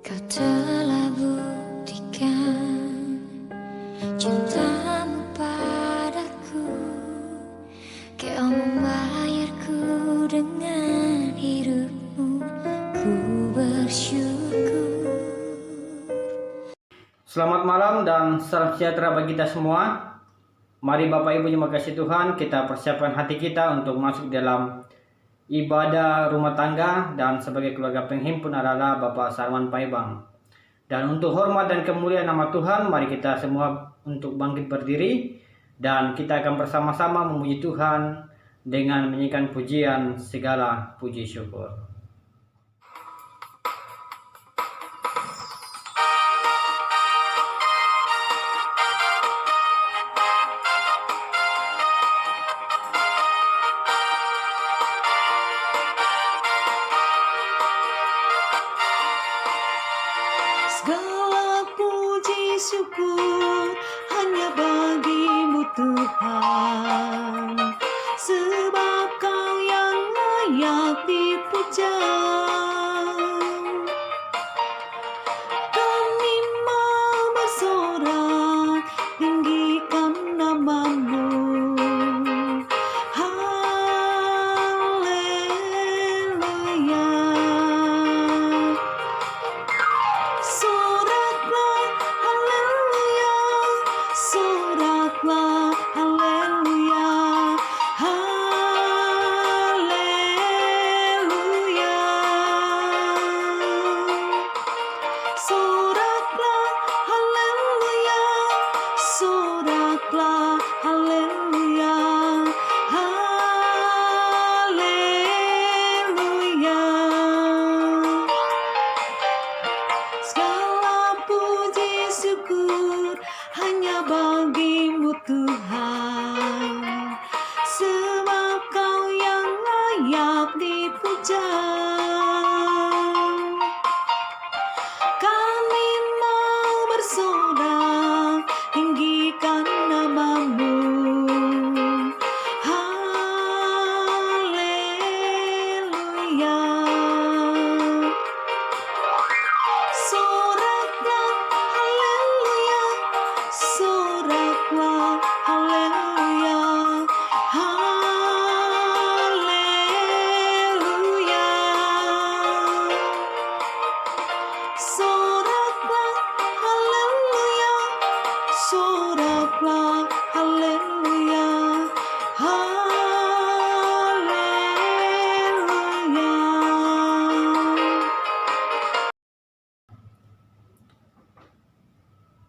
Kau telah buktikan cintamu padaku. Kau membayarku dengan hidupmu. Ku bersyukur. Selamat malam dan salam sejahtera bagi kita semua. Mari Bapak Ibu yang makasih Tuhan, kita persiapkan hati kita untuk masuk dalam ibadah rumah tangga, dan sebagai keluarga penghimpun adalah Bapak Sarman Paibang. Dan untuk hormat dan kemuliaan nama Tuhan, mari kita semua untuk bangkit berdiri dan kita akan bersama-sama memuji Tuhan dengan menyanyikan pujian segala puji syukur. Segala puji syukur hanya bagi-Mu Tuhan, sebab Kau yang layak dipuja. Kami mau bersorak tinggikan nama-Mu. Hanya bagi-Mu Tuhan, sebab Kau yang layak dipuja. Kami mau bersorak tinggikan nama-Mu. Haleluya.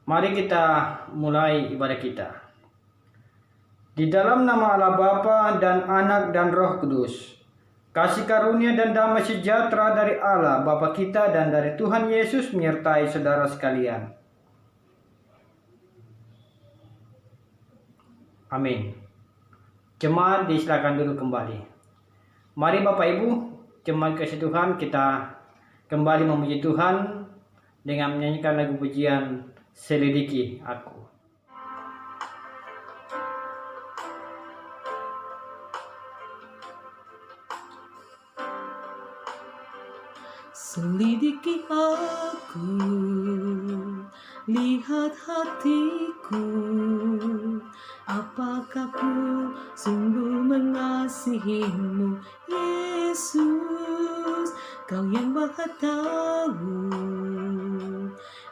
Mari kita mulai ibadah kita. Di dalam nama Allah Bapa dan Anak dan Roh Kudus, kasih karunia dan damai sejahtera dari Allah Bapa kita dan dari Tuhan Yesus menyertai saudara sekalian. Amin. Jemaat disilakan duduk kembali. Mari Bapak Ibu, jemaat kasih Tuhan, kita kembali memuji Tuhan dengan menyanyikan lagu pujian Selidiki Aku. Selidiki aku, lihat hatiku, apakah ku sungguh mengasihi-Mu, Yesus. Kau yang Maha Tahu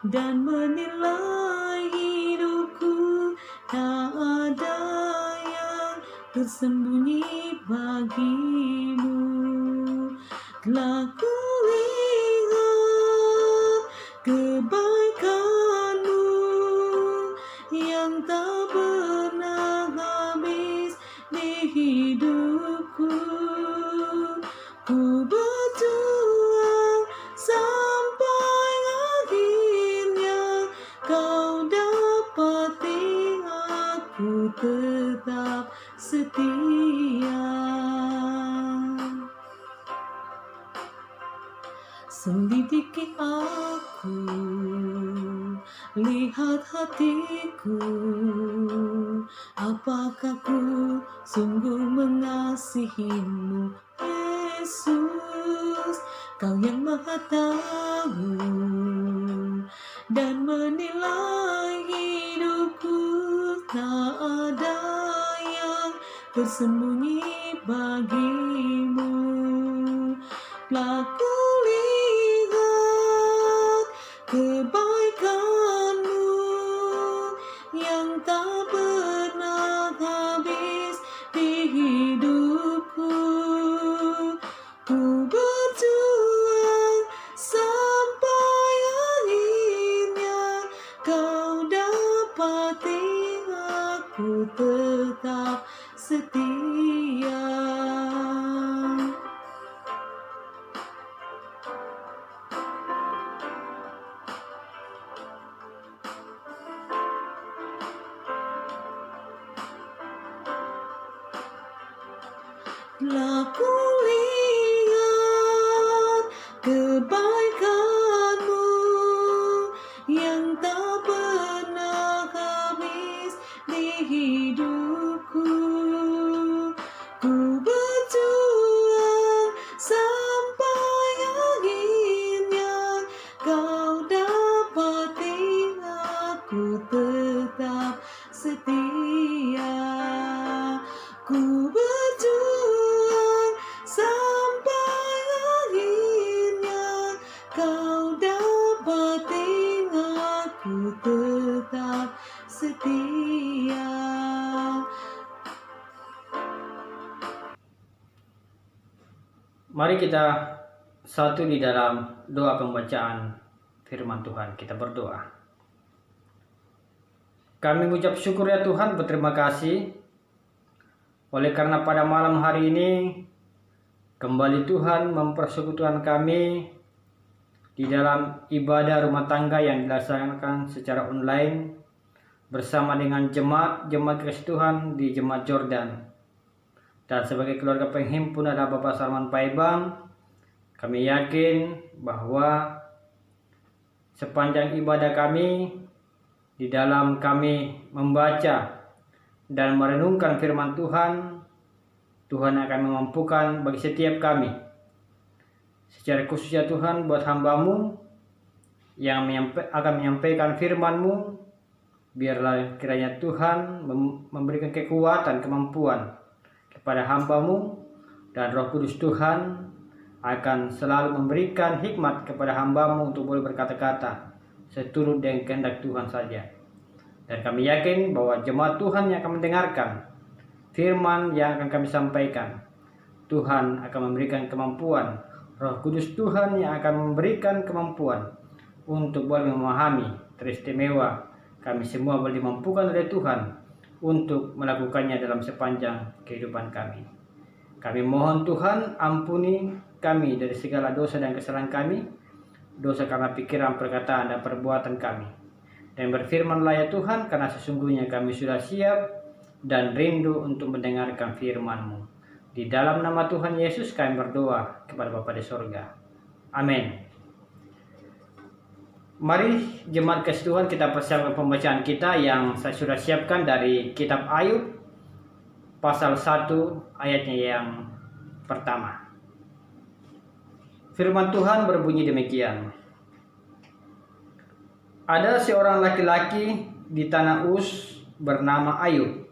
dan menilai hidupku, tak ada yang tersembunyi bagi-Mu. Telah kulihat kebaikan-Mu yang tak pernah habis di hidupku. Ku berjuang sampai akhirnya Kau dapati aku tetap setia. Selidiki aku, lihat hatiku, apakah ku sungguh mengasihi-Mu, Yesus. Kau yang maha tahu dan menilai hidupku. Tak ada yang tersembunyi bagimu. Telah kulihat kebaikanmu yang tak pernah habis di hidupku. Ku berjuang sampai akhirnya kau dapati aku tetap setia. Telah kulihat kebaikanmu yang tak pernah habis di hidupku. Ku berjuang sampai akhirnya kau dapati aku tetap setia. Ku berjuang sampai akhirnya kau dapati aku tetap setia. Mari kita satu di dalam doa pembacaan firman Tuhan. Kita berdoa. Kami mengucap syukur ya Tuhan, berterima kasih oleh karena pada malam hari ini kembali Tuhan mempersekutukan kami di dalam ibadah rumah tangga yang dilaksanakan secara online bersama dengan jemaat kasih Tuhan di Jemaat Jordan. Dan sebagai keluarga penghimpun adalah Bapak Sarman Paibang, kami yakin bahwa sepanjang ibadah kami di dalam kami membaca dan merenungkan firman Tuhan, Tuhan akan memampukan bagi setiap kami. Secara khusus ya Tuhan, buat hamba-Mu yang akan menyampaikan firman-Mu, biarlah kiranya Tuhan memberikan kekuatan, kemampuan kepada hamba-Mu, dan Roh Kudus Tuhan akan selalu memberikan hikmat kepada hamba-Mu untuk boleh berkata-kata seturut dengan kehendak Tuhan saja. Dan kami yakin bahwa jemaat Tuhan yang akan mendengarkan firman yang akan kami sampaikan, Tuhan akan memberikan kemampuan. Roh Kudus Tuhan yang akan memberikan kemampuan untuk boleh memahami teristimewa. Kami semua boleh dimampukan oleh Tuhan untuk melakukannya dalam sepanjang kehidupan kami. Kami mohon Tuhan ampuni kami dari segala dosa dan kesalahan kami, dosa karena pikiran, perkataan, dan perbuatan kami. Dan berfirmanlah ya Tuhan, karena sesungguhnya kami sudah siap dan rindu untuk mendengarkan firman-Mu. Di dalam nama Tuhan Yesus kami berdoa kepada Bapa di sorga. Amin. Mari jemaat kasih Tuhan, kita persiapkan pembacaan kita yang saya sudah siapkan dari kitab Ayub pasal 1 ayatnya yang pertama. Firman Tuhan berbunyi demikian. Ada seorang laki-laki di tanah Uz bernama Ayub.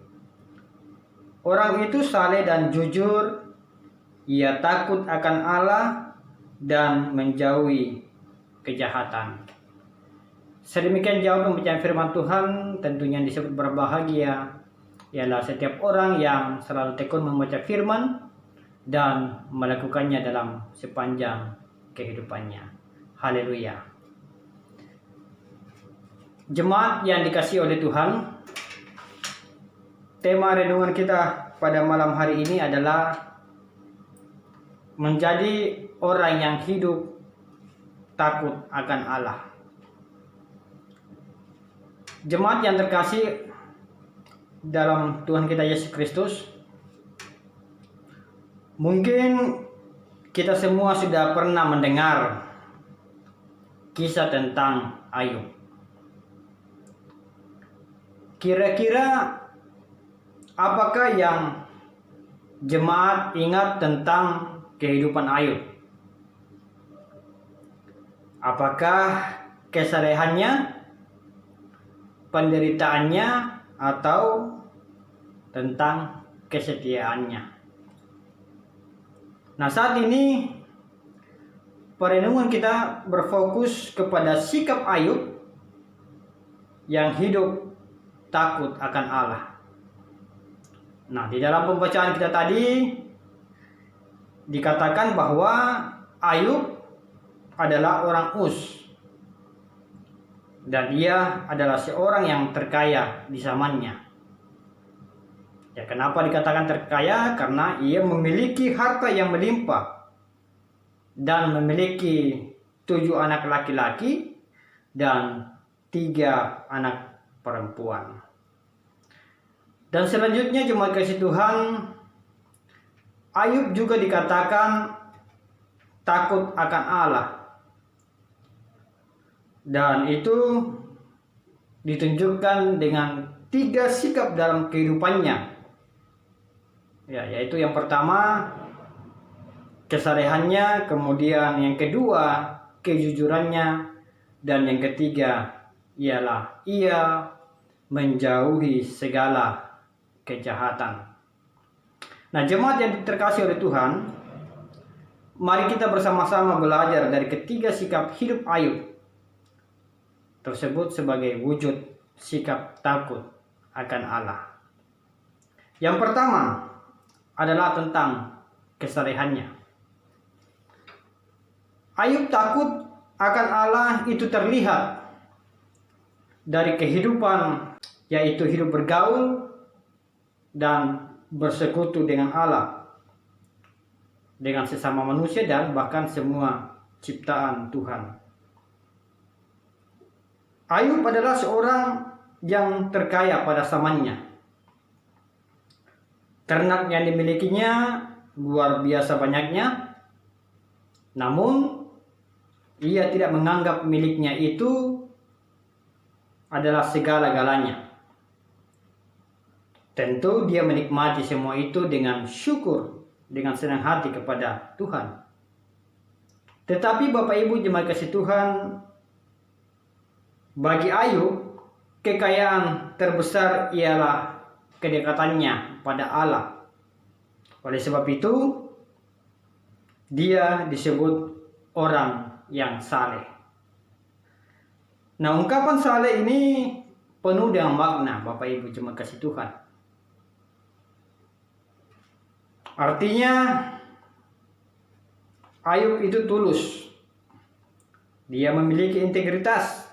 Orang itu saleh dan jujur, ia takut akan Allah dan menjauhi kejahatan. Sedemikian jauh pembacaan firman Tuhan. Tentunya yang disebut berbahagia ialah setiap orang yang selalu tekun membaca firman dan melakukannya dalam sepanjang kehidupannya. Haleluya. Jemaat yang dikasihi oleh Tuhan, tema renungan kita pada malam hari ini adalah menjadi orang yang hidup takut akan Allah. Jemaat yang terkasih dalam Tuhan kita Yesus Kristus, mungkin kita semua sudah pernah mendengar kisah tentang Ayub. Kira-kira apakah yang jemaat ingat tentang kehidupan Ayub? Apakah kesalehannya, penderitaannya, atau tentang kesetiaannya? Nah, saat ini perenungan kita berfokus kepada sikap Ayub yang hidup takut akan Allah. Nah, di dalam pembacaan kita tadi dikatakan bahwa Ayub adalah orang Uz, dan ia adalah seorang yang terkaya di zamannya. Ya, kenapa dikatakan terkaya? Karena ia memiliki harta yang melimpah dan memiliki 7 anak laki-laki dan 3 anak perempuan. Dan selanjutnya jemaat kasih Tuhan, Ayub juga dikatakan takut akan Allah. Dan itu ditunjukkan dengan 3 sikap dalam kehidupannya. Ya, yaitu yang pertama kesalehannya, kemudian yang kedua kejujurannya, dan yang ketiga ialah ia menjauhi segala kejahatan. Nah, jemaat yang terkasih oleh Tuhan, mari kita bersama-sama belajar dari ketiga sikap hidup Ayub tersebut sebagai wujud sikap takut akan Allah. Yang pertama adalah tentang kesalehannya. Ayub takut akan Allah itu terlihat dari kehidupan, yaitu hidup bergaul dan bersekutu dengan Allah, dengan sesama manusia dan bahkan semua ciptaan Tuhan. Ayub adalah seorang yang terkaya pada zamannya. Ternak yang dimilikinya luar biasa banyaknya, namun ia tidak menganggap miliknya itu adalah segala-galanya. Tentu dia menikmati semua itu dengan syukur, dengan senang hati kepada Tuhan. Tetapi Bapak Ibu jemaat kasih Tuhan, bagi Ayub kekayaan terbesar ialah kedekatannya pada Allah. Oleh sebab itu dia disebut orang yang saleh. Nah, ungkapan saleh ini penuh dengan makna, Bapak Ibu jemaat kasih Tuhan. Artinya Ayub itu tulus. Dia memiliki integritas.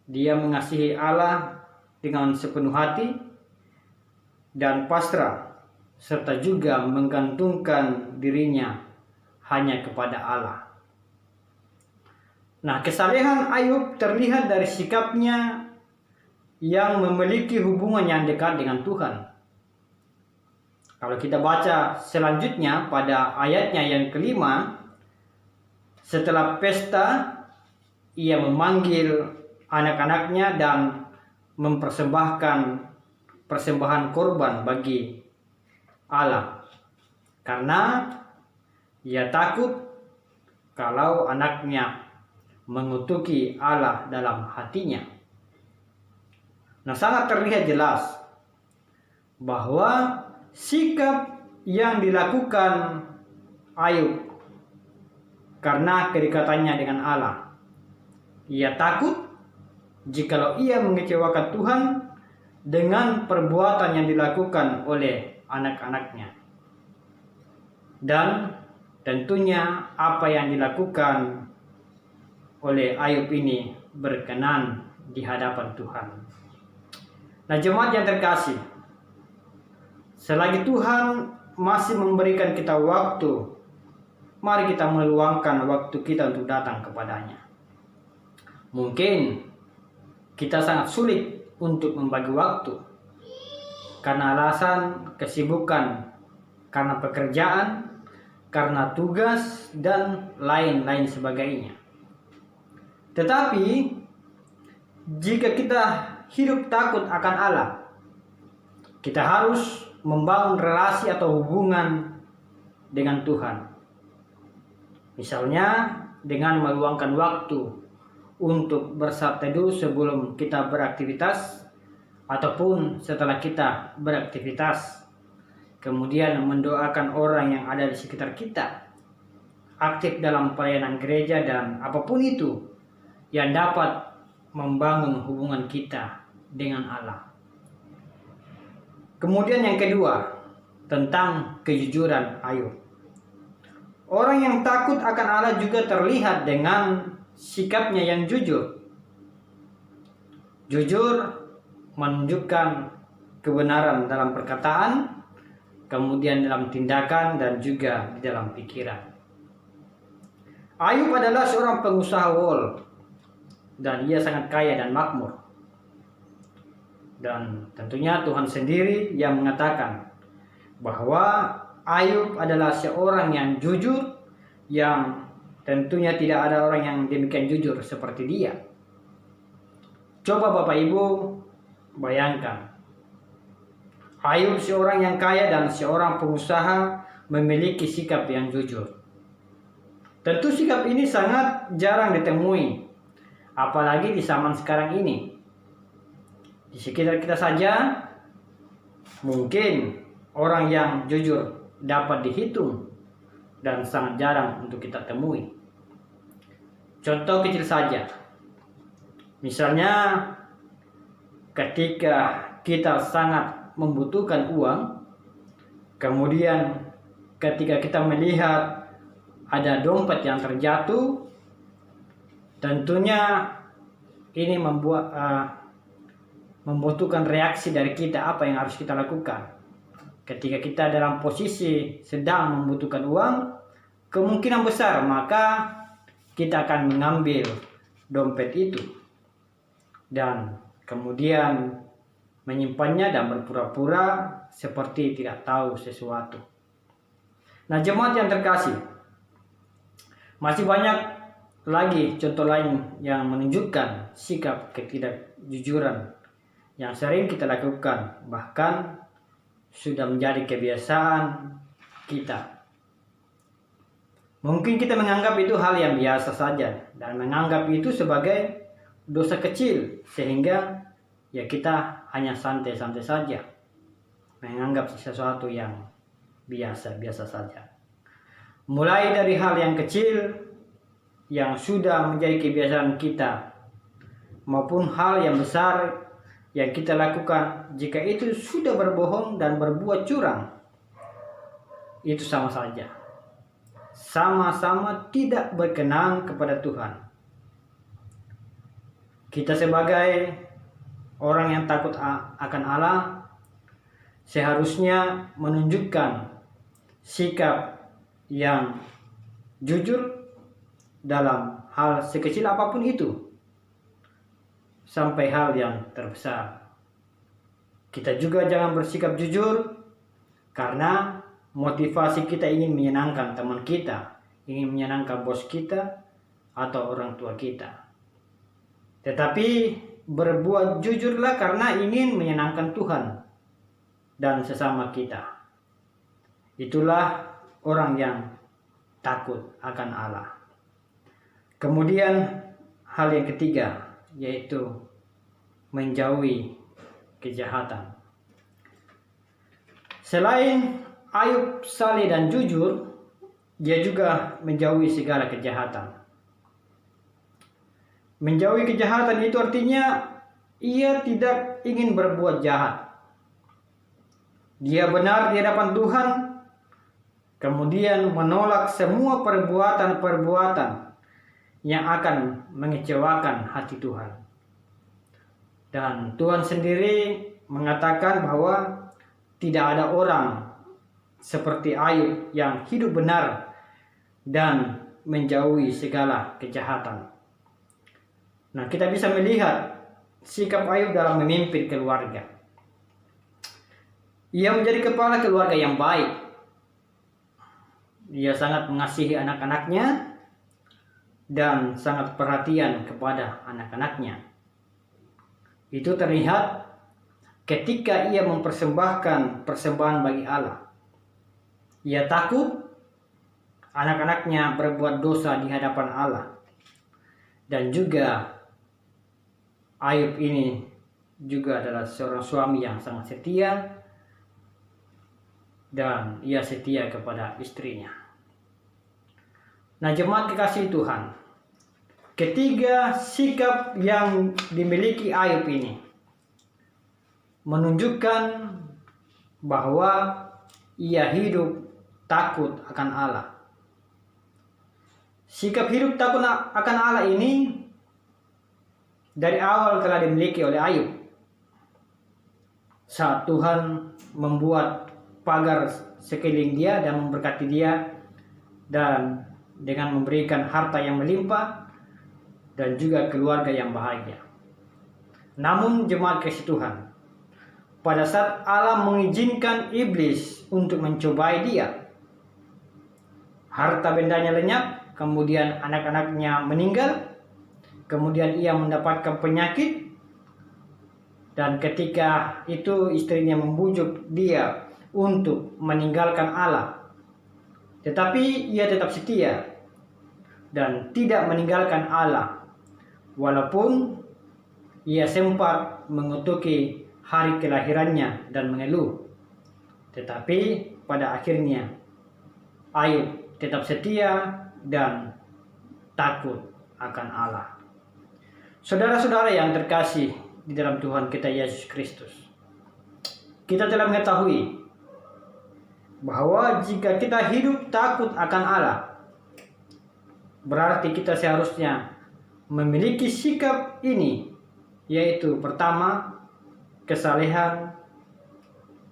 Dia mengasihi Allah dengan sepenuh hati dan pasrah, serta juga menggantungkan dirinya hanya kepada Allah. Nah, kesalehan Ayub terlihat dari sikapnya yang memiliki hubungan yang dekat dengan Tuhan. Kalau kita baca selanjutnya pada ayatnya yang kelima, setelah pesta ia memanggil anak-anaknya dan mempersembahkan persembahan korban bagi Allah, karena ia takut kalau anaknya mengutuki Allah dalam hatinya. Nah, sangat terlihat jelas bahwa sikap yang dilakukan Ayub karena kedekatannya dengan Allah. Ia takut jikalau ia mengecewakan Tuhan dengan perbuatan yang dilakukan oleh anak-anaknya. Dan tentunya apa yang dilakukan oleh Ayub ini berkenan di hadapan Tuhan. Nah, jemaat yang terkasih, selagi Tuhan masih memberikan kita waktu, mari kita meluangkan waktu kita untuk datang kepadanya. Mungkin kita sangat sulit untuk membagi waktu karena alasan kesibukan, karena pekerjaan, karena tugas, dan lain-lain sebagainya. Tetapi jika kita hidup takut akan Allah, kita harus membangun relasi atau hubungan dengan Tuhan. Misalnya dengan meluangkan waktu untuk bersaat teduh sebelum kita beraktivitas ataupun setelah kita beraktivitas. Kemudian mendoakan orang yang ada di sekitar kita, aktif dalam pelayanan gereja dan apapun itu yang dapat membangun hubungan kita dengan Allah. Kemudian yang kedua, tentang kejujuran Ayub. Orang yang takut akan Allah juga terlihat dengan sikapnya yang jujur. Jujur menunjukkan kebenaran dalam perkataan, kemudian dalam tindakan dan juga di dalam pikiran. Ayub adalah seorang pengusaha wol dan ia sangat kaya dan makmur. Dan tentunya Tuhan sendiri yang mengatakan bahwa Ayub adalah seorang yang jujur, yang tentunya tidak ada orang yang demikian jujur seperti dia. Coba Bapak Ibu bayangkan, Ayub seorang yang kaya dan seorang pengusaha memiliki sikap yang jujur. Tentu sikap ini sangat jarang ditemui, apalagi di zaman sekarang ini. Di sekitar kita saja, mungkin orang yang jujur dapat dihitung dan sangat jarang untuk kita temui. Contoh kecil saja. Misalnya ketika kita sangat membutuhkan uang, kemudian ketika kita melihat ada dompet yang terjatuh, tentunya ini membutuhkan reaksi dari kita, apa yang harus kita lakukan. Ketika kita dalam posisi sedang membutuhkan uang, kemungkinan besar maka kita akan mengambil dompet itu dan kemudian menyimpannya dan berpura-pura seperti tidak tahu sesuatu. Nah, jemaat yang terkasih, masih banyak lagi contoh lain yang menunjukkan sikap ketidakjujuran yang sering kita lakukan, bahkan sudah menjadi kebiasaan kita. Mungkin kita menganggap itu hal yang biasa saja dan menganggap itu sebagai dosa kecil, sehingga ya kita hanya santai-santai saja menganggap sesuatu yang biasa-biasa saja. Mulai dari hal yang kecil yang sudah menjadi kebiasaan kita, maupun hal yang besar yang kita lakukan, jika itu sudah berbohong dan berbuat curang, itu sama saja. Sama-sama tidak berkenan kepada Tuhan. Kita sebagai orang yang takut akan Allah seharusnya menunjukkan sikap yang jujur dalam hal sekecil apapun itu, sampai hal yang terbesar. Kita juga jangan bersikap jujur karena motivasi kita ingin menyenangkan teman kita, ingin menyenangkan bos kita atau orang tua kita. Tetapi berbuat jujurlah karena ingin menyenangkan Tuhan dan sesama kita. Itulah orang yang takut akan Allah. Kemudian hal yang ketiga, yaitu menjauhi kejahatan. Selain Ayub saleh dan jujur, dia juga menjauhi segala kejahatan. Menjauhi kejahatan itu artinya ia tidak ingin berbuat jahat. Dia benar di hadapan Tuhan, kemudian menolak semua perbuatan-perbuatan yang akan mengecewakan hati Tuhan. Dan Tuhan sendiri mengatakan bahwa tidak ada orang seperti Ayub yang hidup benar dan menjauhi segala kejahatan. Nah, kita bisa melihat sikap Ayub dalam memimpin keluarga. Ia menjadi kepala keluarga yang baik. Ia sangat mengasihi anak-anaknya dan sangat perhatian kepada anak-anaknya. Itu terlihat ketika ia mempersembahkan persembahan bagi Allah. Ia takut anak-anaknya berbuat dosa di hadapan Allah. Dan juga Ayub ini juga adalah seorang suami yang sangat setia, dan ia setia kepada istrinya. Nah, jemaat kekasih Tuhan, ketiga sikap yang dimiliki Ayub ini menunjukkan bahwa ia hidup takut akan Allah. Sikap hidup takut akan Allah ini dari awal telah dimiliki oleh Ayub. Saat Tuhan membuat pagar sekeliling dia dan memberkati dia, dan dengan memberikan harta yang melimpah dan juga keluarga yang bahagia. Namun jemaat kasih Tuhan, pada saat Allah mengizinkan iblis untuk mencobai dia, harta bendanya lenyap, kemudian anak-anaknya meninggal, kemudian ia mendapatkan penyakit, dan ketika itu istrinya membujuk dia untuk meninggalkan Allah. Tetapi ia tetap setia dan tidak meninggalkan Allah, walaupun ia sempat mengutuki hari kelahirannya dan mengeluh. Tetapi pada akhirnya Ayub tetap setia dan takut akan Allah. Saudara-saudara yang terkasih di dalam Tuhan kita Yesus Kristus, kita telah mengetahui bahwa jika kita hidup takut akan Allah, berarti kita seharusnya memiliki sikap ini, yaitu pertama, kesalehan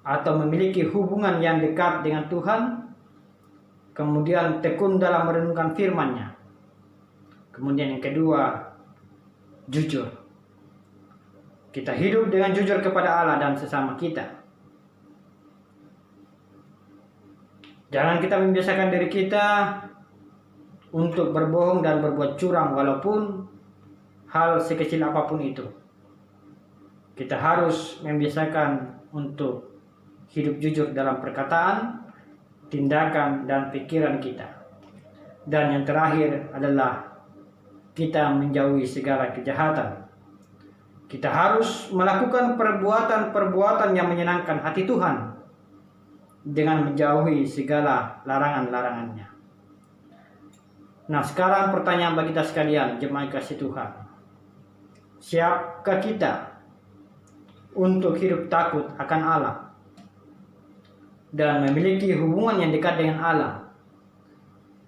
atau memiliki hubungan yang dekat dengan Tuhan, kemudian tekun dalam merenungkan firman-Nya, kemudian yang kedua, jujur. Kita hidup dengan jujur kepada Allah dan sesama kita. Jangan kita membiasakan diri kita untuk berbohong dan berbuat curang, walaupun hal sekecil apapun itu. Kita harus membiasakan untuk hidup jujur dalam perkataan, tindakan, dan pikiran kita. Dan yang terakhir adalah kita menjauhi segala kejahatan. Kita harus melakukan perbuatan-perbuatan yang menyenangkan hati Tuhan dengan menjauhi segala larangan-larangannya. Nah, sekarang pertanyaan bagi kita sekalian, jemaat kasih Tuhan. Siapkah kita untuk hidup takut akan Allah dan memiliki hubungan yang dekat dengan Allah?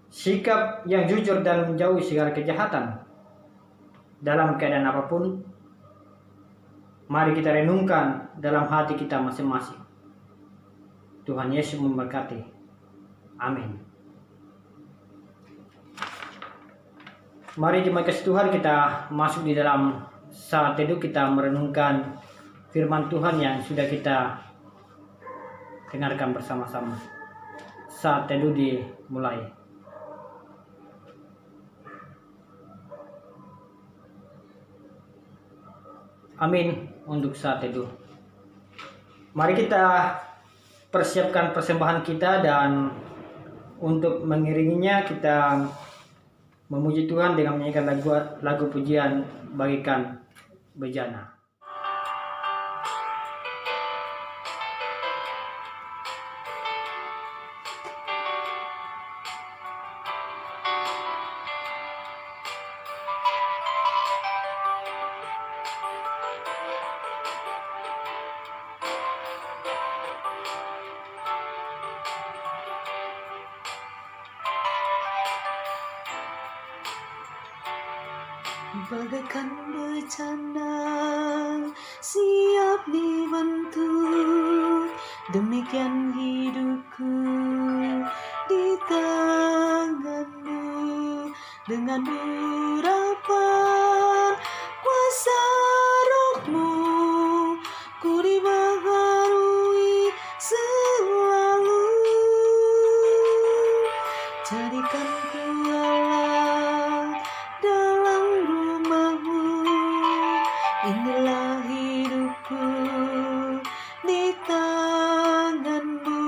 Sikap yang jujur dan menjauhi segala kejahatan dalam keadaan apapun. Mari kita renungkan dalam hati kita masing-masing. Tuhan Yesus memberkati. Amin. Mari jemaat kasih Tuhan, kita masuk di dalam saat teduh, kita merenungkan firman Tuhan yang sudah kita dengarkan bersama-sama. Saat teduh dimulai. Amin untuk saat teduh. Mari kita persiapkan persembahan kita, dan untuk mengiringinya kita memuji Tuhan dengan menyanyikan lagu pujian Bagikan Bejana. Bagaikan bencana siap dibentuk, demikian hidupku di tanganmu. Dengan urapan kuasa rohmu, ku dibaharui selalu. Jadikan ku Allah dalam rumahmu, inilah hidupku di tanganmu.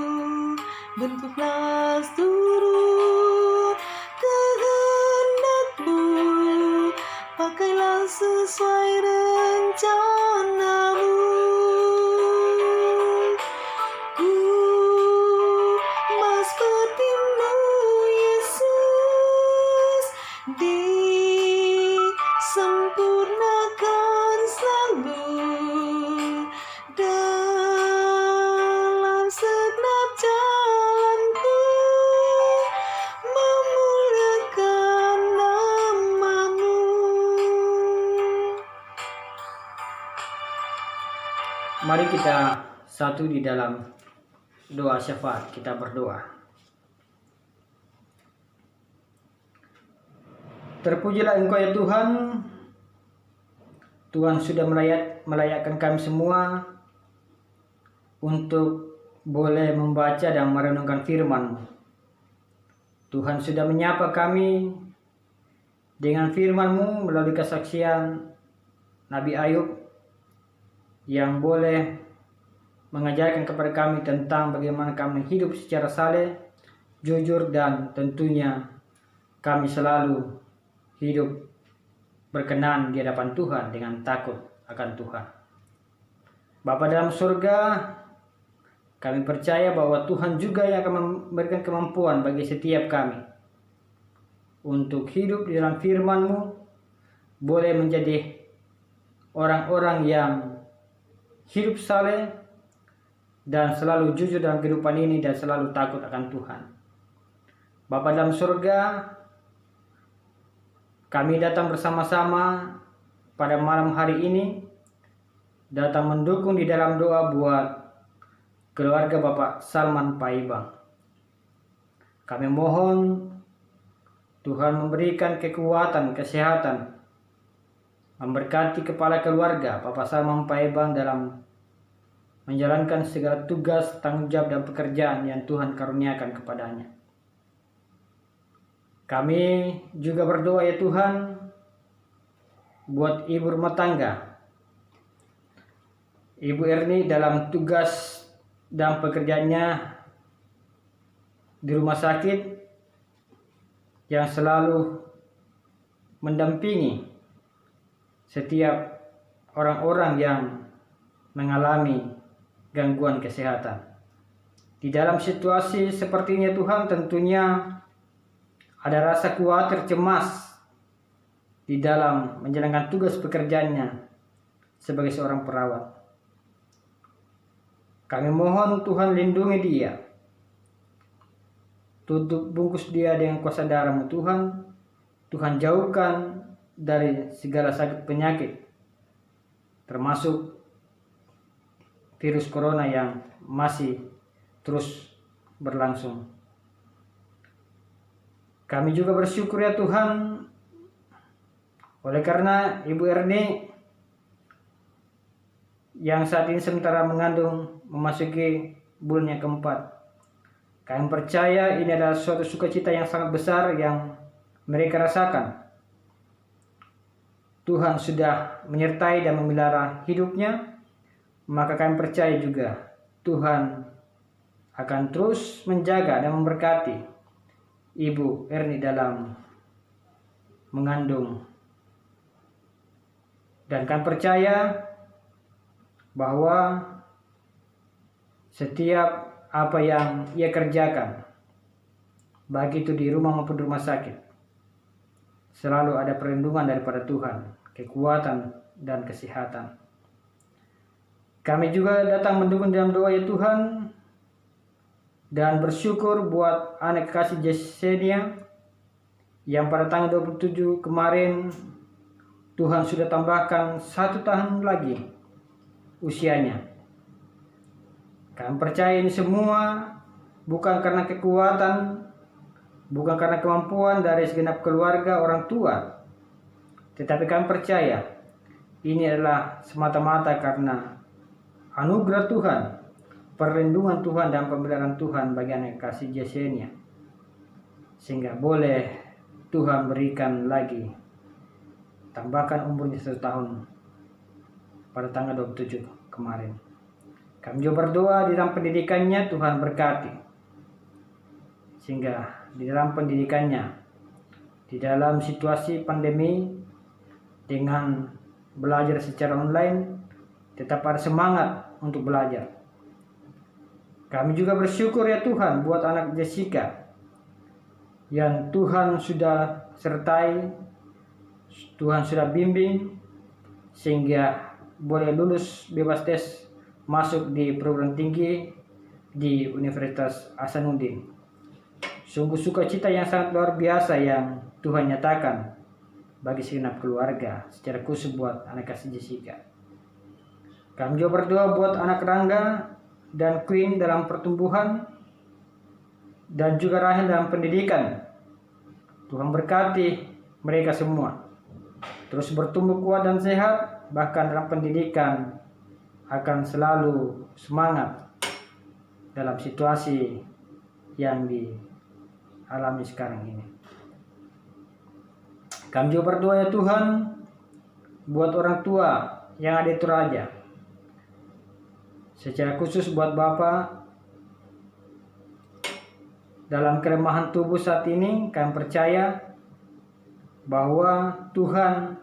Bentuklah seluruh pakailah sesuai rencanamu. Ku mau seperti-Mu, Yesus, disempurnakan selalu dalam segenap jalanku, memuliakan nama-Mu. Mari kita satu di dalam doa syafaat. Kita berdoa. Terpujilah Engkau ya Tuhan. Tuhan sudah melayakkan kami semua untuk boleh membaca dan merenungkan firman-Mu. Tuhan sudah menyapa kami dengan firman-Mu melalui kesaksian Nabi Ayub yang boleh mengajarkan kepada kami tentang bagaimana kami hidup secara saleh, jujur, dan tentunya kami selalu hidup berkenan di hadapan Tuhan dengan takut akan Tuhan. Bapa dalam surga, kami percaya bahwa Tuhan juga yang akan memberikan kemampuan bagi setiap kami untuk hidup di dalam firman-Mu, boleh menjadi orang-orang yang hidup saleh dan selalu jujur dalam kehidupan ini dan selalu takut akan Tuhan. Bapa dalam surga, kami datang bersama-sama pada malam hari ini, datang mendukung di dalam doa buat keluarga Bapak Salman Paibang. Kami mohon Tuhan memberikan kekuatan, kesehatan, memberkati kepala keluarga Bapak Salman Paibang dalam menjalankan segala tugas, tanggung jawab, dan pekerjaan yang Tuhan karuniakan kepadanya. Kami juga berdoa ya Tuhan buat ibu rumah tangga, Ibu Erni dalam tugas dan pekerjaannya di rumah sakit yang selalu mendampingi setiap orang-orang yang mengalami gangguan kesehatan. Di dalam situasi seperti ini Tuhan, tentunya ada rasa khawatir, cemas di dalam menjalankan tugas pekerjaannya sebagai seorang perawat. Kami mohon Tuhan lindungi dia, tutup bungkus dia dengan kuasa darah-Mu Tuhan. Tuhan jauhkan dari segala sakit penyakit, termasuk virus corona yang masih terus berlangsung. Kami juga bersyukur ya Tuhan, oleh karena Ibu Erni yang saat ini sementara mengandung memasuki bulannya keempat. Kami percaya ini adalah suatu sukacita yang sangat besar yang mereka rasakan. Tuhan sudah menyertai dan memelihara hidupnya, maka kami percaya juga Tuhan akan terus menjaga dan memberkati Ibu Erni dalam mengandung. Dan kami percaya bahwa setiap apa yang ia kerjakan, baik itu di rumah maupun di rumah sakit, selalu ada perlindungan daripada Tuhan, kekuatan dan kesehatan. Kami juga datang mendukung dalam doa ya Tuhan, dan bersyukur buat anak kasih Yesenia yang pada tanggal 27 kemarin Tuhan sudah tambahkan 1 tahun lagi usianya. Kami percaya ini semua bukan karena kekuatan, bukan karena kemampuan dari segenap keluarga orang tua, tetapi kami percaya ini adalah semata-mata karena anugerah Tuhan, perlindungan Tuhan, dan pemeliharaan Tuhan bagi anak kasih Yesenia, sehingga boleh Tuhan berikan lagi, tambahkan umurnya 1 tahun pada tanggal 27 kemarin. Kami juga berdoa di dalam pendidikannya Tuhan berkati, sehingga di dalam pendidikannya, di dalam situasi pandemi, dengan belajar secara online, tetap ada semangat untuk belajar. Kami juga bersyukur ya Tuhan buat anak Jessica yang Tuhan sudah sertai, Tuhan sudah bimbing sehingga boleh lulus bebas tes masuk di perguruan tinggi di Universitas Hasanuddin. Sungguh sukacita yang sangat luar biasa yang Tuhan nyatakan bagi segenap keluarga, secara khusus buat anak kasih Jessica. Kami juga berdoa buat anak Rangga dan Queen dalam pertumbuhan dan juga Rahel dalam pendidikan. Tuhan berkati mereka semua terus bertumbuh kuat dan sehat, bahkan dalam pendidikan akan selalu semangat dalam situasi yang dialami sekarang ini. Kami juga berdoa ya Tuhan buat orang tua yang ada di Toraja, secara khusus buat Bapak dalam kelemahan tubuh saat ini. Kami percaya bahwa Tuhan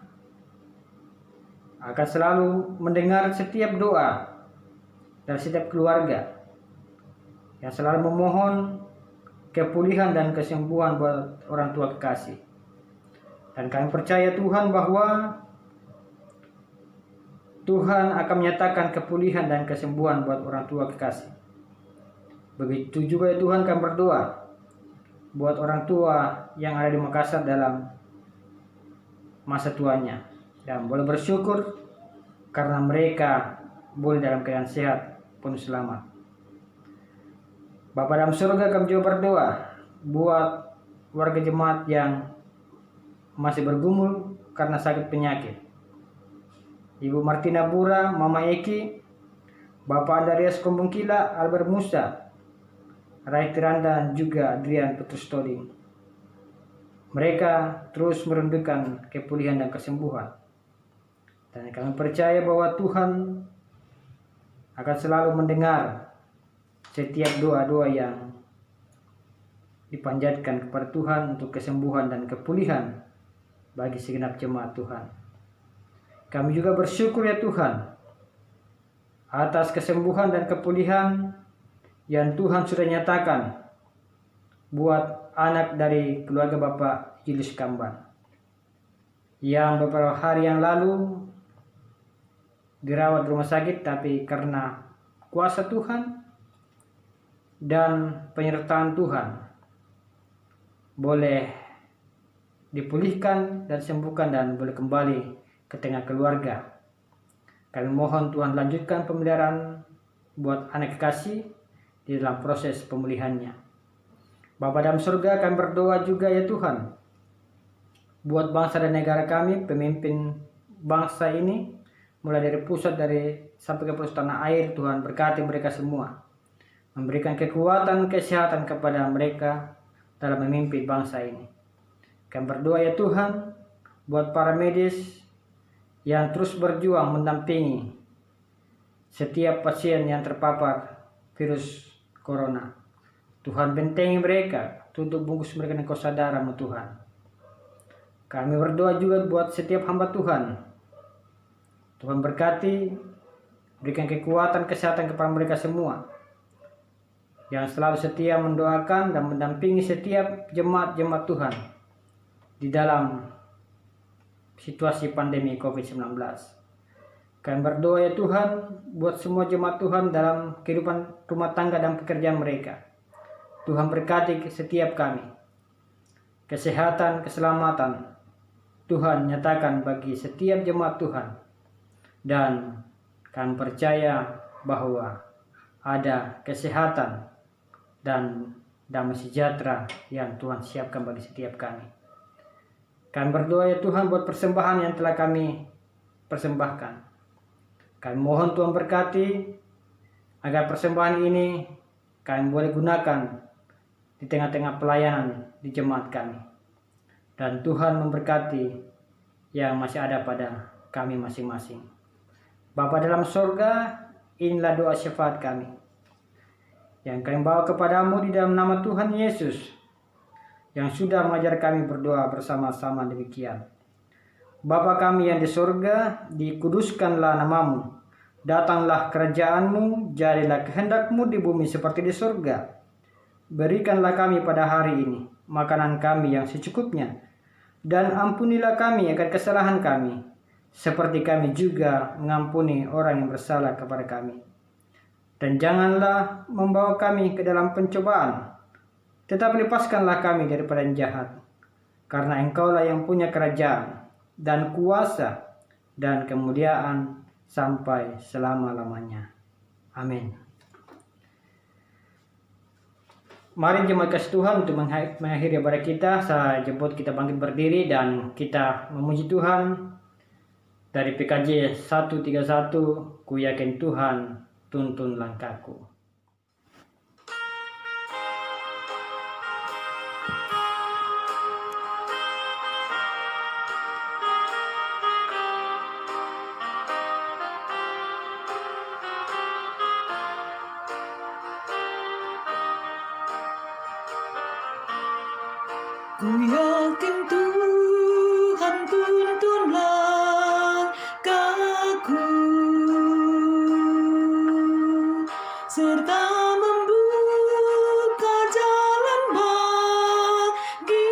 akan selalu mendengar setiap doa dari setiap keluarga yang selalu memohon kepulihan dan kesembuhan buat orang tua kekasih. Dan kami percaya Tuhan bahwa Tuhan akan menyatakan kepulihan dan kesembuhan buat orang tua kekasih. Begitu juga ya Tuhan, kami berdoa buat orang tua yang ada di Makassar dalam masa tuanya, dan boleh bersyukur karena mereka boleh dalam keadaan sehat penuh selamat. Bapa dalam surga, kami juga berdoa buat warga jemaat yang masih bergumul karena sakit penyakit. Ibu Martina Bura, Mama Eki, Bapak Andreas Kumbungkila, Albert Musa, Rai Tiranda, dan juga Adrian Petrus Toding. Mereka terus merindukan kepulihan dan kesembuhan. Dan kami percaya bahwa Tuhan akan selalu mendengar setiap doa-doa yang dipanjatkan kepada Tuhan untuk kesembuhan dan kepulihan bagi segenap jemaat Tuhan. Kami juga bersyukur ya Tuhan atas kesembuhan dan kepulihan yang Tuhan sudah nyatakan buat anak dari keluarga Bapak Julius Kamban yang beberapa hari yang lalu dirawat di rumah sakit, tapi karena kuasa Tuhan dan penyertaan Tuhan boleh dipulihkan dan sembuhkan dan boleh kembali ke tengah keluarga. Kami mohon Tuhan lanjutkan pemeliharaan buat anak kekasih di dalam proses pemulihannya. Bapa dalam surga, kami berdoa juga ya Tuhan buat bangsa dan negara kami, pemimpin bangsa ini, mulai dari pusat sampai ke pelosok tanah air. Tuhan berkati mereka semua, memberikan kekuatan, kesehatan kepada mereka dalam memimpin bangsa ini. Kami berdoa ya Tuhan buat para medis yang terus berjuang mendampingi setiap pasien yang terpapar virus corona. Tuhan bentengi mereka, tutup bungkus mereka dengan kesadaran Tuhan. Kami berdoa juga buat setiap hamba Tuhan. Tuhan berkati, berikan kekuatan, kesehatan kepada mereka semua yang selalu setia mendoakan dan mendampingi setiap jemaat-jemaat Tuhan di dalam situasi pandemi COVID-19. Kami berdoa ya Tuhan buat semua jemaat Tuhan dalam kehidupan rumah tangga dan pekerjaan mereka. Tuhan berkati setiap kami. Kesehatan, keselamatan Tuhan nyatakan bagi setiap jemaat Tuhan. Dan kami percaya bahwa ada kesehatan dan damai sejahtera yang Tuhan siapkan bagi setiap kami. Kami berdoa ya Tuhan buat persembahan yang telah kami persembahkan. Kami mohon Tuhan berkati agar persembahan ini kami boleh gunakan di tengah-tengah pelayanan di jemaat kami. Dan Tuhan memberkati yang masih ada pada kami masing-masing. Bapa dalam surga, inilah doa syafaat kami yang kami bawa kepadamu di dalam nama Tuhan Yesus, yang sudah mengajar kami berdoa bersama-sama demikian. Bapa kami yang di surga, dikuduskanlah namamu. Datanglah kerajaanmu, jadilah kehendakmu di bumi seperti di surga. Berikanlah kami pada hari ini makanan kami yang secukupnya. Dan ampunilah kami akan kesalahan kami, seperti kami juga mengampuni orang yang bersalah kepada kami. Dan janganlah membawa kami ke dalam pencobaan, tetapi lepaskanlah kami daripada yang jahat. Karena Engkaulah yang punya kerajaan, dan kuasa, dan kemuliaan, sampai selama-lamanya. Amin. Mari jemaat kasih Tuhan, untuk mengakhiri ibadah kita, saya jemput kita bangkit berdiri dan kita memuji Tuhan. Dari PKJ 131, ku yakin Tuhan tuntun langkahku. Ku yakin Tuhan tuntun langkahku, serta membuka jalan bagiku.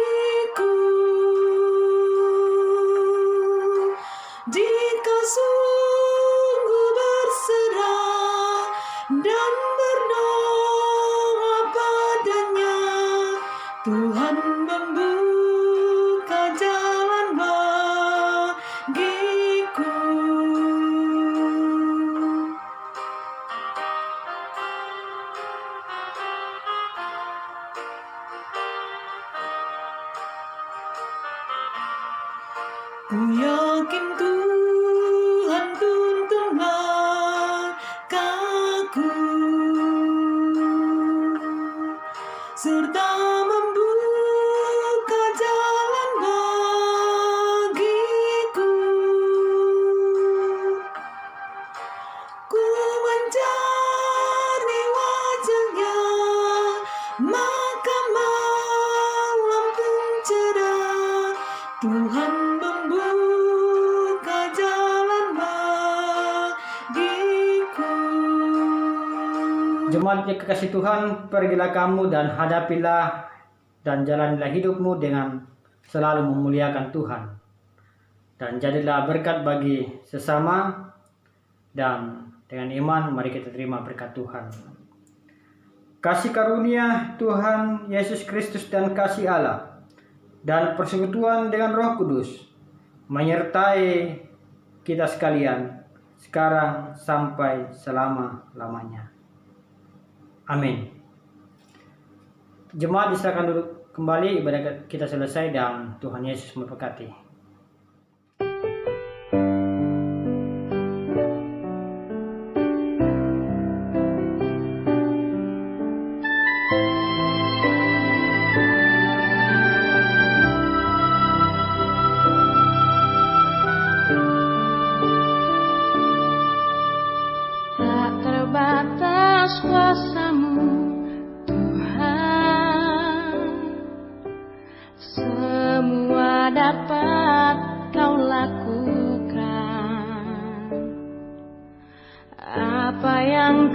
Jika sungguh berserah dan berdoa padanya, Tuhan membuka jalan bagiku. Ku yakin Tuhan tuntun langkahku, serta membuka jalan bagiku. Ku mencari wajahnya, maka malam pun cerah. Tuhan membuka jalan bagiku. Jemaat yang kekasih Tuhan, pergilah kamu dan hadapilah dan jalanilah hidupmu dengan selalu memuliakan Tuhan. Dan jadilah berkat bagi sesama, dan dengan iman mari kita terima berkat Tuhan. Kasih karunia Tuhan Yesus Kristus dan kasih Allah dan persekutuan dengan Roh Kudus menyertai kita sekalian sekarang sampai selama-lamanya. Amin. Jemaat diserahkan duduk kembali, ibadah kita selesai dan Tuhan Yesus memberkati. Tak terbatas kuasa-Mu, Tuhan. Semua dapat Kau lakukan. Apa yang